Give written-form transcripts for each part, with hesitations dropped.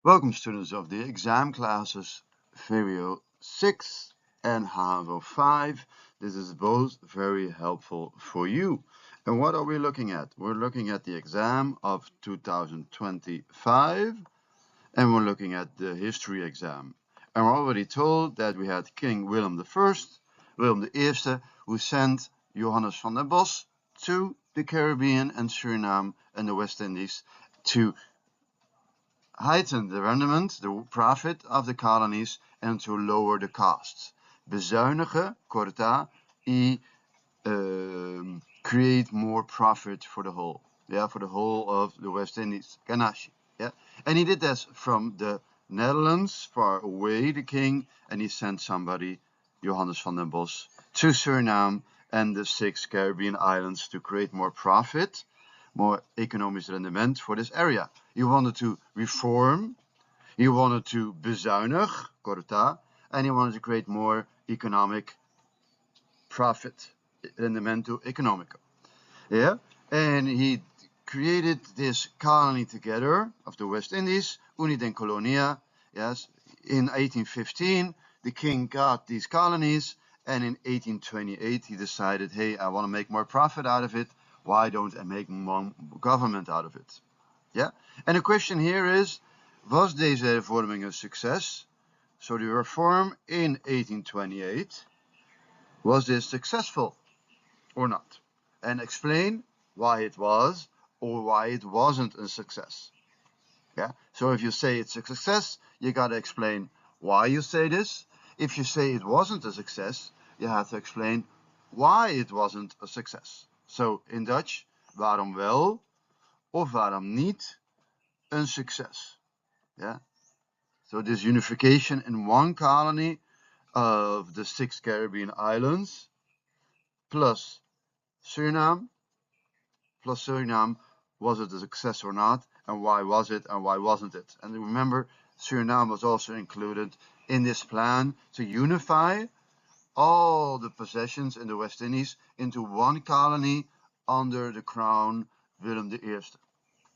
Welcome students of the exam classes VWO 6 and HAVO 5. This is both very helpful for you. And what are we looking at? We're looking at the exam of 2025 and we're looking at the history exam. And we're already told that we had King Willem I, Willem I, who sent Johannes van den Bos to the Caribbean and Suriname and the West Indies to heighten the rendement, the profit of the colonies, and to lower the costs. Bezuinigen, corta, create more profit for the whole. Yeah, for the whole of the West Indies. Ganache. Yeah, and he did this from the Netherlands, far away, the king, and he sent somebody, Johannes van den Bos, to Suriname and the 6 Caribbean islands to create more profit, more economisch rendement for this area. He wanted to reform, he wanted to bezuinig, corta, and he wanted to create more economic profit, rendimento economico. Yeah, and he created this colony together of the West Indies, Unidad en Colonia. Yes, in 1815 the king got these colonies, and in 1828 he decided, hey, I want to make more profit out of it. Why don't I make more government out of it? Yeah, and the question here is, was deze hervorming a success? So the reform in 1828, was this successful or not? And explain why it was or why it wasn't a success. Yeah, so if you say it's a success, you got to explain why you say this. If you say it wasn't a success, you have to explain why it wasn't a success. So in Dutch, waarom wel of waarom niet een succes. Yeah, so this unification in one colony of the 6 Caribbean islands plus Suriname, was it a success or not, and why was it and why wasn't it? And remember, Suriname was also included in this plan to unify all the possessions in the West Indies into one colony under the crown Willem I.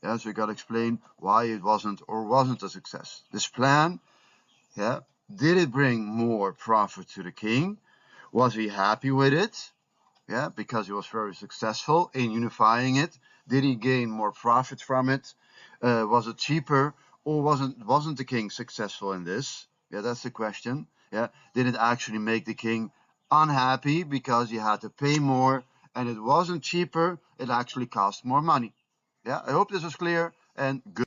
Yeah, so you got to explain why it wasn't or wasn't a success. This plan, yeah, did it bring more profit to the king? Was he happy with it? Yeah, because he was very successful in unifying it. Did he gain more profit from it? Was it cheaper, or wasn't the king successful in this? Yeah, that's the question. Yeah, did it actually make the king unhappy because he had to pay more, and it wasn't cheaper, it actually cost more money? Yeah, I hope this was clear, and good.